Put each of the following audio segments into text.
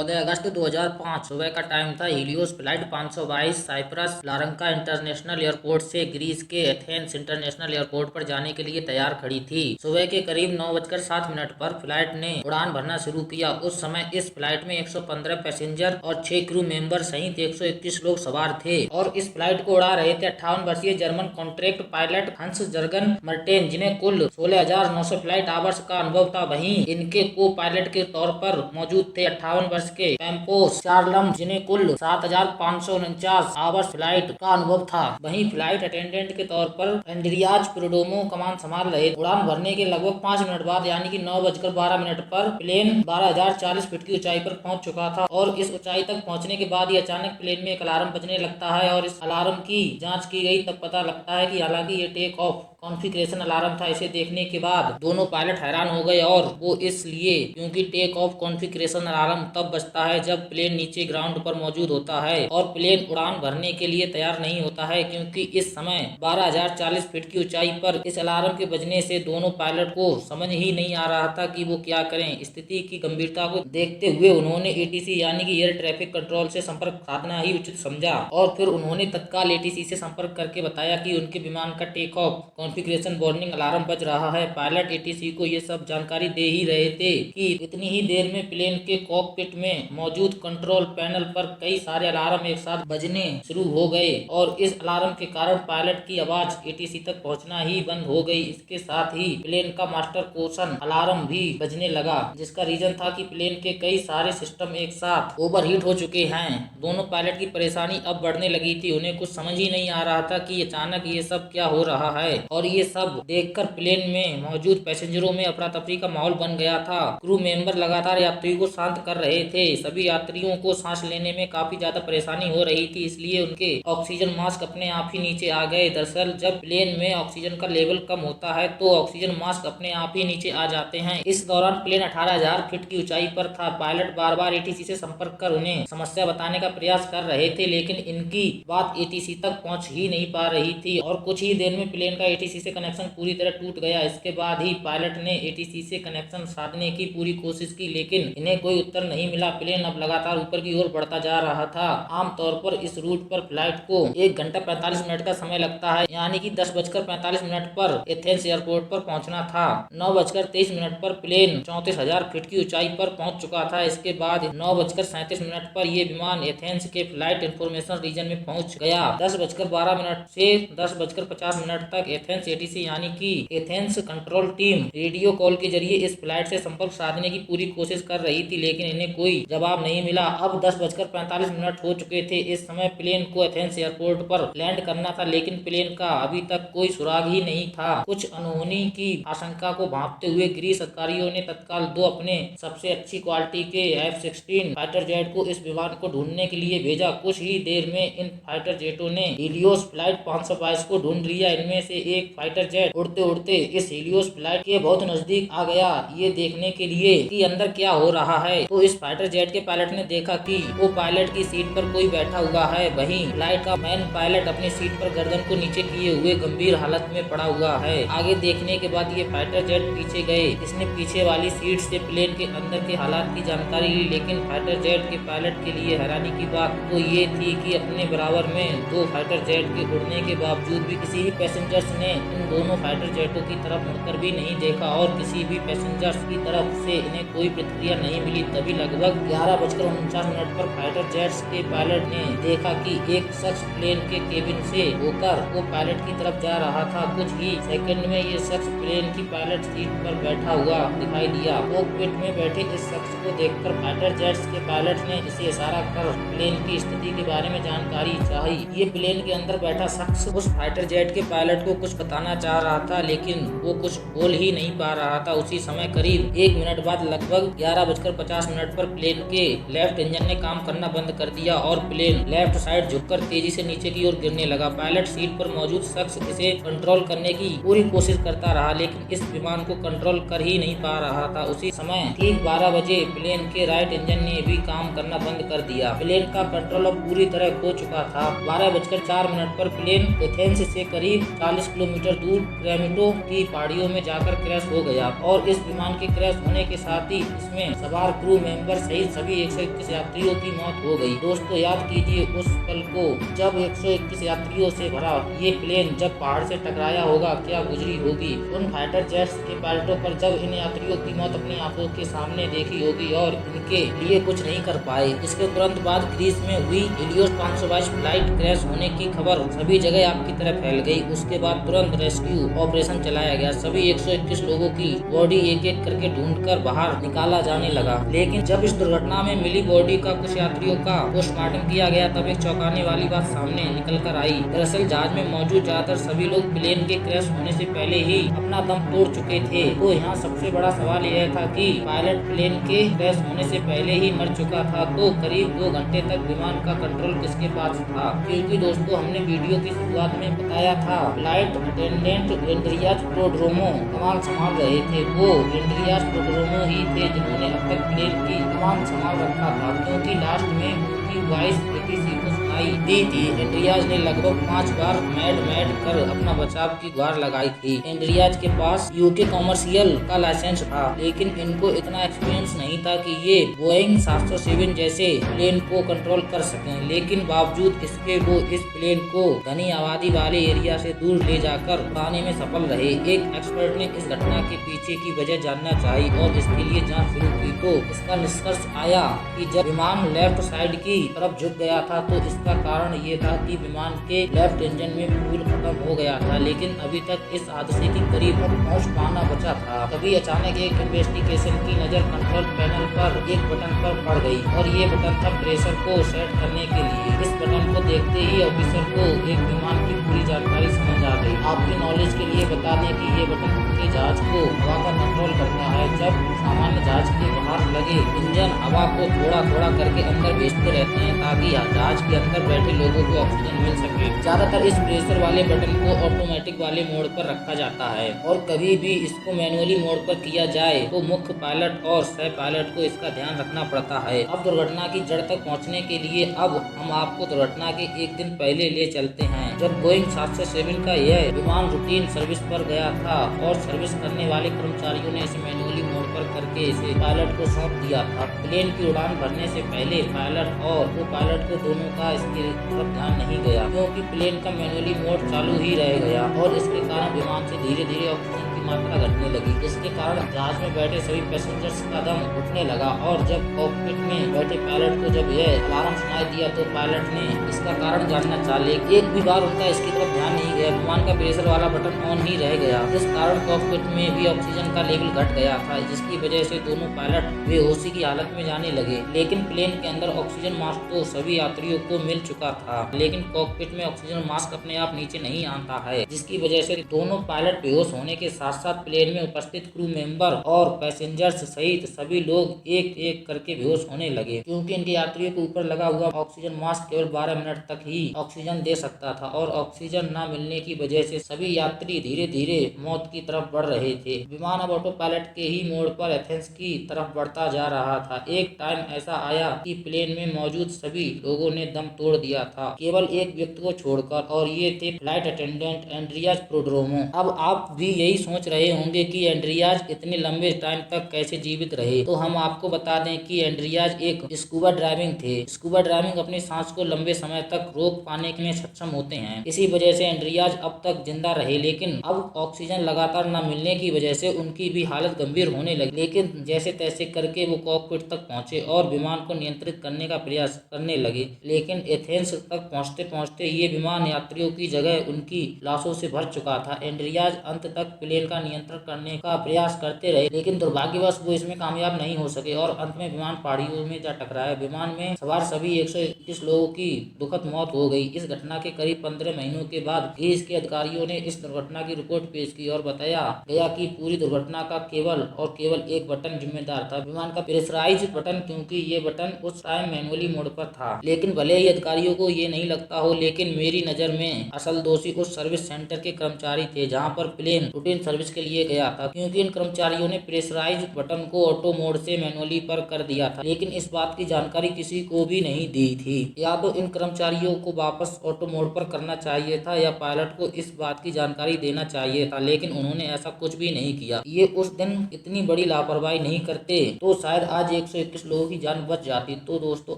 14 अगस्त 2005 सुबह का टाइम था। Helios flight 522 Cyprus Larnaca international airport से ग्रीस के एथेंस इंटरनेशनल एयरपोर्ट पर जाने के लिए तैयार खड़ी थी। सुबह के करीब 9:07 पर फ्लाइट ने उड़ान भरना शुरू किया। उस समय इस फ्लाइट में 115 पैसेंजर और 6 क्रू मेंबर सहित 121 लोग सवार थे और इस फ्लाइट को उड़ा रहे थे 58 वर्षीय जर्मन कॉन्ट्रैक्ट पायलट हंस जर्गन मर्टेन, जिन्हें कुल 16,900 फ्लाइट आवर्स का अनुभव था। वहीं इनके को पायलट के तौर पर मौजूद थे 58 वर्ष के पैम्पोस चार्लम, जिन्हें कुल 7,549 आवर्स फ्लाइट का अनुभव था। वहीं फ्लाइट अटेंडेंट के तौर पर एंड्रियाज पेरडोमो कमान संभाल रहे। उड़ान भरने के लगभग 5 मिनट बाद यानी कि 9:12 पर प्लेन 12,040 फीट की ऊंचाई पर पहुंच चुका था और इस ऊंचाई तक पहुंचने के बाद ही अचानक प्लेन में एक अलार्म बजने लगता है और इस अलार्म की जांच की गई तब पता लगता है कि हालांकि ये टेक ऑफ कॉन्फ़िगरेशन अलार्म था। इसे देखने के बाद दोनों पायलट हैरान हो गए और वो इसलिए क्योंकि टेक ऑफ कॉन्फ़िगरेशन अलार्म तब बजता है जब प्लेन नीचे ग्राउंड पर मौजूद होता है और प्लेन उड़ान भरने के लिए तैयार नहीं होता है। क्योंकि इस समय 12,040 फीट की ऊंचाई पर इस अलार्म के बजने से दोनों पायलट को समझ ही नहीं आ रहा था कि वो क्या करें। स्थिति की गंभीरता को देखते हुए उन्होंने एटीसी यानी कि एयर ट्रैफिक कंट्रोल से संपर्क साधना ही उचित समझा और फिर उन्होंने तत्काल एटीसी से संपर्क करके बताया कि उनके विमान का take off configuration warning alarm बज रहा है। पायलट एटीसी को ये सब जानकारी दे ही रहे थे कि इतनी ही देर में प्लेन के कॉकपिट में मौजूद कंट्रोल पैनल पर कई सारे अलार्म एक साथ बजने शुरू हो गए और इस अलार्म के कारण पायलट की आवाज एटीसी तक पहुंचना ही बंद हो गई। इसके साथ ही प्लेन का मास्टर कोशन अलार्म भी बजने लगा, जिसका रीजन था कि प्लेन के कई सारे सिस्टम एक साथ ओवरहीट हो चुके हैं। दोनों पायलट की परेशानी अब बढ़ने लगी थी। उन्हें कुछ समझ ही नहीं आ रहा था कि अचानक ये सब क्या हो रहा है और ये सब देखकर प्लेन में मौजूद पैसेंजरों में अफरा तफरी का माहौल बन गया था। क्रू मेंबर लगातार यात्रियों को शांत कर रहे थे। सभी यात्रियों को सांस लेने में काफी ज्यादा परेशानी हो रही थी, इसलिए उनके ऑक्सीजन मास्क अपने आप ही नीचे आ गए। दरअसल जब प्लेन में ऑक्सीजन का लेवल कम होता है तो ऑक्सीजन मास्क अपने आप ही नीचे आ जाते हैं। इस दौरान प्लेन 18,000 फीट की ऊंचाई पर था। पायलट बार बार एटीसी से संपर्क कर उन्हें समस्या बताने का प्रयास कर रहे थे, लेकिन इनकी बात एटीसी तक पहुंच ही नहीं पा रही थी और कुछ ही देर में प्लेन का एटीसी से कनेक्शन पूरी तरह टूट गया। इसके बाद ही पायलट ने एटीसी से कनेक्शन साधने की पूरी कोशिश की, लेकिन इन्हें कोई उत्तर नहीं मिला। प्लेन अब लगातार ऊपर की ओर बढ़ता जा रहा था। आमतौर पर इस रूट पर फ्लाइट को 1 घंटा 45 मिनट का समय लगता है, यानी कि 10:45 पर एथेंस एयरपोर्ट पर पहुंचना था। 9:23 पर प्लेन 34,000 फीट की ऊंचाई पर पहुंच चुका था। इसके बाद 9:37 पर यह विमान एथेंस के फ्लाइट इंफॉर्मेशन रीजन में पहुंच गया। 10:12 से 10:50 तक एथेंस एटीसी यानी कि Athens control team radio call के जरिए इस फ्लाइट से संपर्क साधने की पूरी कोशिश कर रही थी, लेकिन इन्हें कोई जवाब नहीं मिला। अब 10:45 हो चुके थे। इस समय प्लेन को एथेंस एयरपोर्ट पर लैंड करना था, लेकिन प्लेन का अभी तक कोई सुराग ही नहीं था। कुछ अनहोनी की आशंका को भांपते हुए ग्रीस अधिकारियों ने तत्काल 2 अपने सबसे अच्छी क्वालिटी के F-16 फाइटर जेट को इस विमान को ढूंढने के लिए भेजा। कुछ ही देर में इन फाइटर जेटों ने हीलियोस फ्लाइट 522 को ढूंढ लिया। इनमें से एक फाइटर जेट उड़ते उड़ते इस हीलियोस फ्लाइट के बहुत नजदीक आ गया, ये देखने के लिए कि अंदर क्या हो रहा है। तो इस फाइटर जेट के पायलट ने देखा कि वो पायलट की सीट पर कोई बैठा हुआ है। वहीं फ्लाइट का मैन पायलट अपनी सीट पर गर्दन को नीचे किए हुए गंभीर हालत में पड़ा हुआ है। आगे देखने के बाद ये फाइटर जेट पीछे गए। इसने पीछे वाली सीट से प्लेन के अंदर के हालात की जानकारी ली, लेकिन फाइटर जेट के पायलट के लिए हैरानी की बात तो ये थी कि अपने बराबर में 2 फाइटर जेट के उड़ने के बावजूद भी किसी भी पैसेंजर्स ने इन दोनों फाइटर जेटों की तरफ मुड़कर भी नहीं देखा और किसी भी पैसेंजर्स की तरफ से इन्हें कोई प्रतिक्रिया नहीं मिली। तभी लगभग 11:49 पर फाइटर जेट्स के पायलट ने देखा कि एक शख्स प्लेन के केबिन से होकर वो पायलट की तरफ जा रहा था। कुछ ही सेकंड में ये शख्स प्लेन की पायलट सीट पर बैठा हुआ दिखाई दिया। कॉकपिट में बैठे इस शख्स को देखकर फाइटर जेट्स के पायलट ने इसे इशारा कर प्लेन की स्थिति के बारे में जानकारी चाही। ये प्लेन के अंदर बैठा शख्स उस फाइटर जेट के पायलट को कुछ बताना चाह रहा था, लेकिन वो कुछ बोल ही नहीं पा रहा था। उसी समय करीब 1 मिनट बाद लगभग 11:50 पर प्लेन के लेफ्ट इंजन ने काम करना बंद कर दिया और प्लेन लेफ्ट साइड झुककर तेजी से नीचे की ओर गिरने लगा। पायलट सीट पर मौजूद शख्स इसे कंट्रोल करने की पूरी कोशिश करता रहा, लेकिन इस विमान को कंट्रोल कर ही नहीं पा रहा था। उसी समय ठीक 12 बजे प्लेन के राइट इंजन ने भी काम करना बंद कर दिया। प्लेन का कंट्रोल अब पूरी तरह खो चुका था। 12:04 पर प्लेन एथेंस से करीब 40 किलोमीटर किलोमीटर दूर क्रेमिटो की पहाड़ियों में जाकर क्रैश हो गया और इस विमान के क्रैश होने के साथ ही इसमें सवार क्रू मेंबर सहित सभी 121 यात्रियों की मौत हो गई। दोस्तों याद कीजिए उस पल को जब 121 यात्रियों से भरा ये प्लेन जब पहाड़ से टकराया होगा, क्या गुजरी होगी उन फाइटर जेट्स के पायलटों पर जब इन यात्रियों की मौत अपनी आंखों के सामने देखी होगी और इनके लिए कुछ नहीं कर पाए। इसके तुरंत बाद ग्रीस में हुई हीलियोस 522 फ्लाइट क्रैश होने की खबर सभी जगह आपकी तरफ फैल गई। उसके बाद तुरंत रेस्क्यू ऑपरेशन चलाया गया। सभी 121 लोगों की बॉडी एक एक करके ढूंढकर बाहर निकाला जाने लगा। लेकिन जब इस दुर्घटना में मिली बॉडी का कुछ यात्रियों का पोस्टमार्टम किया गया तब एक चौंकाने वाली बात सामने निकल कर आई। दरअसल जहाज में मौजूद ज्यादातर सभी लोग प्लेन के क्रैश होने से पहले ही अपना दम तोड़ चुके थे। तो यहाँ सबसे बड़ा सवाल यह था कि पायलट प्लेन के क्रैश होने से पहले ही मर चुका था तो करीब 2 घंटे तक विमान का कंट्रोल किसके पास था? क्योंकि दोस्तों हमने वीडियो की शुरुआत में बताया था फ्लाइट अटेंडेंट एंड्रियाज प्रोड्रोमो कमान संभाल रहे थे। वो एंड्रियाज प्रोड्रोमो ही थे जिन्होंने अब तक प्लेन की कमान संभाल रखा था, क्योंकि लास्ट में उनकी वॉइस एटीसी को सुनाई दी थी। एंड्रियाज ने लगभग 5 बार मैड कर अपना बचाव की गुहार लगाई थी। एंड्रियाज के पास यूके कॉमर्शियल का लाइसेंस था, लेकिन इनको इतना एक्सपीरियंस नहीं था कि ये बोइंग 707 जैसे प्लेन को कंट्रोल कर सकें। लेकिन बावजूद इसके वो इस प्लेन को घनी आबादी वाले एरिया से दूर ले जाकर उड़ाने में सफल रहे। एक एक्सपर्ट ने इस घटना के पीछे की वजह जानना चाही और इसके लिए जांच शुरू की तो इसका निष्कर्ष आया कि जब विमान लेफ्ट साइड की तरफ झुक गया था तो इसका कारण ये था कि विमान के लेफ्ट इंजन में फ्यूल खत्म हो गया था। लेकिन अभी तक इस हादसे के करीब पहुंच पाना बचा था। तभी अचानक एक इन्वेस्टिगेशन की नजर कंट्रोल पैनल पर एक बटन पर पड़ गई और ये बटन था प्रेशर को सेट करने के लिए। इस बटन को देखते ही ऑफिसर को एक विमान की पूरी जानकारी समझ आ गई। आपकी नॉलेज के लिए बता दें कि ये बटन पूरे जहाज को हवा का कंट्रोल करता है। जब सामान्य जहाज के बाहर लगे इंजन हवा को थोड़ा थोड़ा करके अंदर भेजते रहते हैं ताकि जहाज के अंदर बैठे लोगों को ऑक्सीजन मिल सके। ज्यादातर इस प्रेशर वाले बटन को ऑटोमेटिक वाले मोड पर रखा जाता है और कभी भी इसको मैनुअली मोड पर किया जाए तो मुख्य पायलट और सह पायलट को इसका ध्यान रखना पड़ता है। अब दुर्घटना की जड़ तक पहुंचने के लिए अब हम आपको दुर्घटना के एक दिन पहले ले चलते हैं, जब बोइंग 707 का यह विमान रूटीन सर्विस पर गया था और सर्विस करने वाले कर्मचारियों ने इसे मैनुअली मोड पर करके इसे पायलट को सौंप दिया था। प्लेन की उड़ान भरने से पहले पायलट और वो पायलट को दोनों का इसकी तरफ ध्यान नहीं गया, क्योंकि प्लेन का मैनुअली मोड चालू ही रह गया और इसके कारण विमान से धीरे धीरे ऑक्सीजन की मात्रा घटने लगी, जिसके कारण जहाज में बैठे सभी पैसेंजर्स का दम घुटने लगा। और जब कॉकपिट में बैठे पायलट को जब यह अलार्म सुनाई दिया तो पायलट ने इसका कारण जानना चाह लिया। एक भी बार उनका इसकी तरफ ध्यान नहीं गया। विमान का प्रेशर वाला बटन ऑन ही रह गया, इस कारण कॉकपिट में भी ऑक्सीजन का लेवल घट गया था, जिसकी वजह से दोनों पायलट बेहोशी की हालत में जाने लगे। लेकिन प्लेन के अंदर ऑक्सीजन मास्क तो सभी यात्रियों को मिल चुका था, लेकिन कॉकपिट में ऑक्सीजन मास्क अपने आप नीचे नहीं आता है, जिसकी वजह से दोनों पायलट बेहोश होने के साथ साथ प्लेन में उपस्थित क्रू मेंबर और पैसेंजर्स सहित सभी लोग एक एक करके बेहोश होने लगे, क्योंकि इनके यात्रियों के ऊपर लगा हुआ ऑक्सीजन मास्क केवल 12 मिनट तक ही ऑक्सीजन दे सकता था और ऑक्सीजन न मिलने की वजह से सभी यात्री धीरे धीरे मौत की तरफ बढ़ रहे थे। विमान अब ऑटो पायलट के ही मोड पर एथेंस की तरफ बढ़ता जा रहा था। एक टाइम ऐसा आया कि प्लेन में मौजूद सभी लोगों ने दम तोड़ दिया था, केवल एक व्यक्ति को छोड़कर, और ये थे फ्लाइट अटेंडेंट एंड्रियाज प्रोड्रोमो। अब आप भी यही सोच रहे होंगे कि एंड्रियाज इतने लंबे टाइम तक कैसे जीवित रहे, तो हम आपको बता दें कि एंड्रियाज एक स्कूबा ड्राइविंग थे। स्कूबा ड्राइविंग अपनी सांस को लंबे समय तक रोक पाने में सक्षम होते हैं, इसी वजह से एंड्रियाज अब तक जिंदा रहे। लेकिन अब ऑक्सीजन लगातार न मिलने की वजह से उनकी भी हालत गंभीर होने लगी, लेकिन जैसे तैसे करके वो कॉकपिट तक पहुंचे और विमान को नियंत्रित करने का प्रयास करने लगे। लेकिन एथेंस तक पहुंचते पहुंचते ये विमान यात्रियों की जगह उनकी लाशों से भर चुका था। एंड्रियाज अंत तक प्लेन का नियंत्रण करने का प्रयास करते रहे, लेकिन दुर्भाग्यवश वो इसमें कामयाब नहीं हो सके और अंत में विमान पहाड़ियों में जा टकराया। विमान में सवार सभी 121 लोगों की दुखद मौत हो गई। इस घटना के करीब 15 महीनों के बाद ग्रीस के अधिकारियों ने इस दुर्घटना की रिपोर्ट पेश की और बताया गया कि पूरी दुर्घटना का केवल और केवल एक बटन जिम्मेदार था, विमान का प्रेशराइज बटन, क्योंकि ये बटन उस टाइम मैनुअली मोड पर था। लेकिन भले ही अधिकारियों को ये नहीं लगता हो, लेकिन मेरी नजर में असल दोषी उस सर्विस सेंटर के कर्मचारी थे जहाँ पर प्लेन रूटीन सर्विस के लिए गया था, क्योंकि इन कर्मचारियों ने प्रेशराइज बटन को ऑटो मोड से मैनुअली पर कर दिया था, लेकिन इस बात की जानकारी किसी को भी नहीं दी थी। या तो इन कर्मचारियों को वापस ऑटो मोड पर करना चाहिए था या पायलट को इस बात की जानकारी देना चाहिए था, लेकिन उन्होंने ऐसा कुछ भी नहीं किया। ये उस दिन इतनी बड़ी लापरवाही नहीं करते तो शायद आज 121 लोगों की जान बच जाती। तो दोस्तों,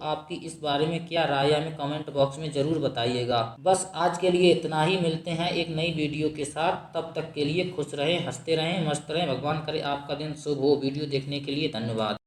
आपकी इस बारे में क्या राय है, हमें कमेंट बॉक्स में जरूर बताइएगा। बस आज के लिए इतना ही, मिलते हैं एक नई वीडियो के साथ। तब तक के लिए खुश रहें, हंसते रहें, मस्त रहें। भगवान करे आपका दिन शुभ हो। वीडियो देखने के लिए धन्यवाद।